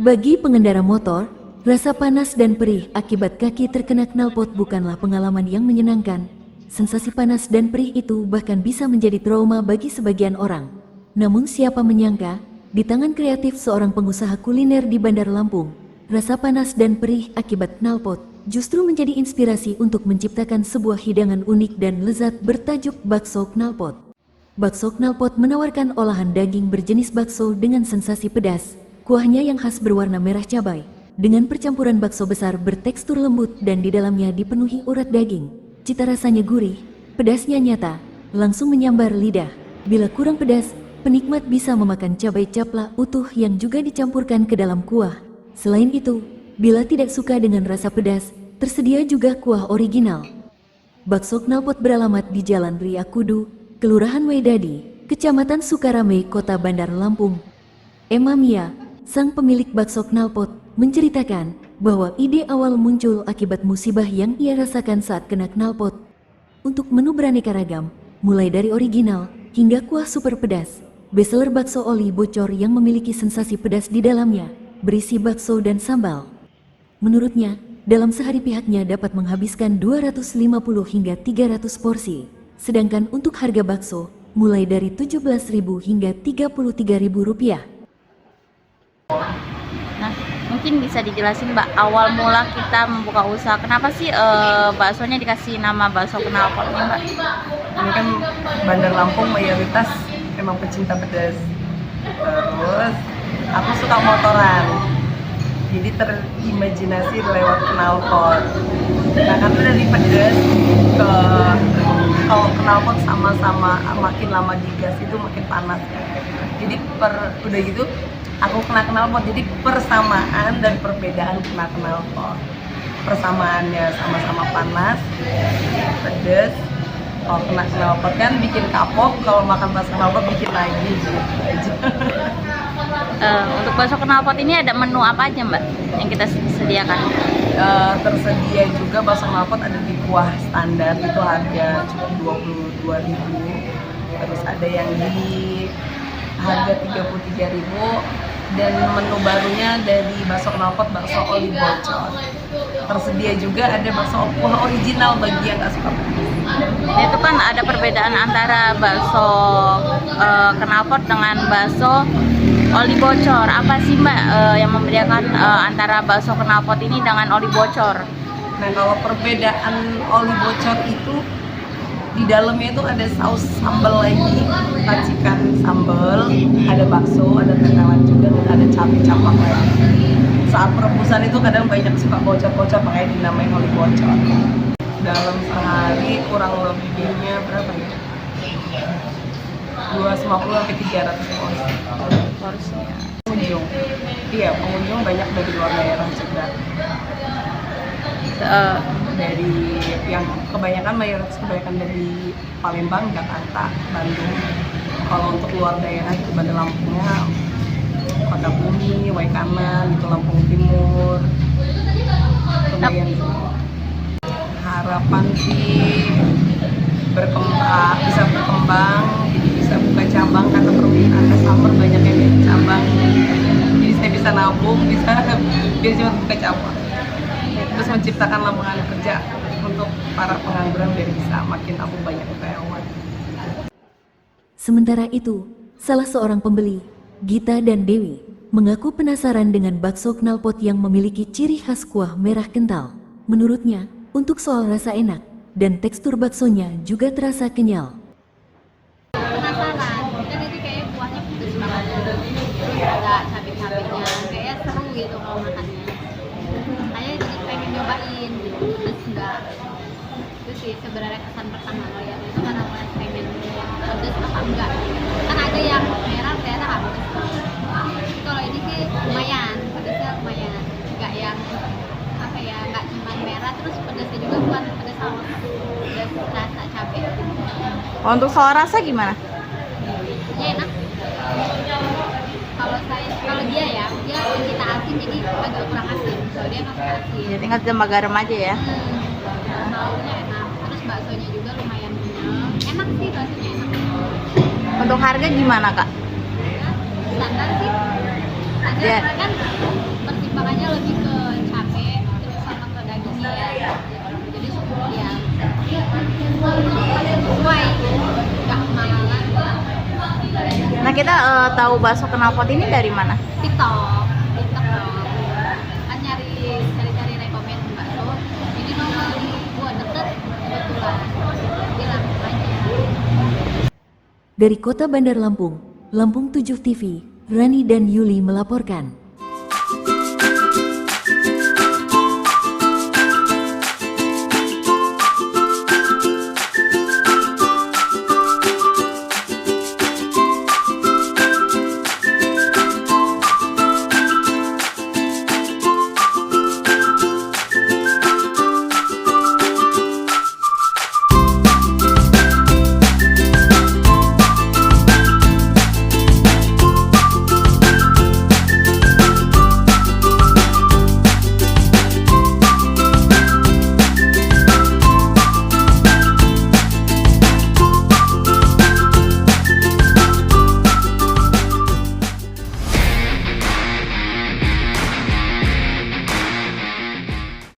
Bagi pengendara motor, rasa panas dan perih akibat kaki terkena knalpot bukanlah pengalaman yang menyenangkan. Sensasi panas dan perih itu bahkan bisa menjadi trauma bagi sebagian orang. Namun siapa menyangka, di tangan kreatif seorang pengusaha kuliner di Bandar Lampung, rasa panas dan perih akibat knalpot justru menjadi inspirasi untuk menciptakan sebuah hidangan unik dan lezat bertajuk bakso knalpot. Bakso knalpot menawarkan olahan daging berjenis bakso dengan sensasi pedas. Kuahnya yang khas berwarna merah cabai, dengan percampuran bakso besar bertekstur lembut dan di dalamnya dipenuhi urat daging. Cita rasanya gurih, pedasnya nyata, langsung menyambar lidah. Bila kurang pedas, penikmat bisa memakan cabai caplak utuh yang juga dicampurkan ke dalam kuah. Selain itu, bila tidak suka dengan rasa pedas, tersedia juga kuah original. Bakso knalpot beralamat di Jalan Ria Kudu, Kelurahan Wedadi, Kecamatan Sukarame, Kota Bandar Lampung. Emamia, sang pemilik bakso knalpot, menceritakan bahwa ide awal muncul akibat musibah yang ia rasakan saat kena knalpot. Untuk menu beraneka ragam, mulai dari original hingga kuah super pedas, bestseller bakso oli bocor yang memiliki sensasi pedas di dalamnya, berisi bakso dan sambal. Menurutnya, dalam sehari pihaknya dapat menghabiskan 250 hingga 300 porsi, sedangkan untuk harga bakso, mulai dari Rp17.000 hingga Rp33.000. Nah, mungkin bisa dijelasin Mbak, awal mula kita membuka usaha, kenapa sih baksonya dikasih nama bakso knalpot nih Mbak? Ini kan Bandar Lampung mayoritas memang pecinta pedas. Terus aku suka motoran, jadi terimajinasi lewat knalpot. Nah kan dari pedas ke kalau knalpot sama-sama makin lama digas itu makin panas kan. Jadi udah gitu aku kena knalpot, jadi persamaan dan perbedaan kena knalpot. Persamaannya sama-sama panas, pedas. Kalau kena knalpot kan bikin kapok, kalau makan bakso knalpot bikin lagi gitu aja. Untuk bakso knalpot ini ada menu apa aja Mbak yang kita sediakan? Tersedia juga bakso knalpot ada di kuah standar, itu harga cukup Rp22.000. Terus ada yang di harga Rp33.000, dan menu barunya dari bakso knalpot, bakso oli bocor. Tersedia juga ada bakso kuah original bagi yang nggak suka pedas. Itu kan ada perbedaan antara bakso knalpot dengan bakso oli bocor. Apa sih Mbak yang membedakan antara bakso knalpot ini dengan oli bocor? Nah kalau perbedaan oli bocor itu di dalamnya itu ada saus sambal lagi, racikan sambal, ada bakso, ada tetelan juga, dan ada cabai capak lagi. Saat perebusan itu kadang banyak suka bocor-bocor, makanya dinamain oli bocor. Dalam sehari kurang lebihnya berapa ya? 250 sampai 300 porsinya. Pengunjung, iya pengunjung banyak dari luar daerah juga. Dari yang kebanyakan mayoritas dari Palembang, Jakarta, Bandung. Kalau untuk luar daerah itu Bandar Lampungnya Kota Bumi, Waikanan, itu Lampung Timur, lumayan sih. Harapan sih bisa berkembang, jadi bisa buka cabang karena permintaan customer banyak yang dari cabang. Jadi saya bisa nabung, bisa biar cepat buka cabang. Terus menciptakan lapangan kerja untuk para pengangguran biar bisa makin nabung banyak karyawan. Sementara itu, salah seorang pembeli, Gita dan Dewi, mengaku penasaran dengan bakso knalpot yang memiliki ciri khas kuah merah kental. Menurutnya, untuk soal rasa enak dan tekstur baksonya juga terasa kenyal. Penasaran, kan itu kayak kuahnya pedes banget, ada cabai-cabainya, kayaknya seru gitu kalau makannya. Saya jadi pengen nyobain, pedes enggak. Itu sih sebenarnya kesan pertama lihat itu karena pengen pedes apa enggak. Kan ada yang merah ternyata nggak pedes. Kalau ini sih lumayan, pedesnya lumayan, nggak yang apa ya, nggak cuma merah terus pedesnya juga bukan pedes sama pedes rasa cabai. Untuk soal rasa gimana? Ya enak. Kalau dia ya, dia kita asin jadi agak kurang asin. Kalau dia nggak asin. Ya tinggal tambah garam aja ya. Baunya enak. Terus baksonya juga lumayan kenyal. Enak sih, rasanya enak. Untuk harga gimana Kak? Standar sih. Ada Ya. kan lebih ke cabe terus sama ke dagingnya ya. Jadi ya sesuai, nggak kemahalan. Nah, kita tahu bakso knalpot ini dari mana? TikTok dong. Kan cari rekomen bakso. Ini normal buat deket kebetulan. Jadi langsung aja. Dari Kota Bandar Lampung, Lampung 7 TV, Rani dan Yuli melaporkan.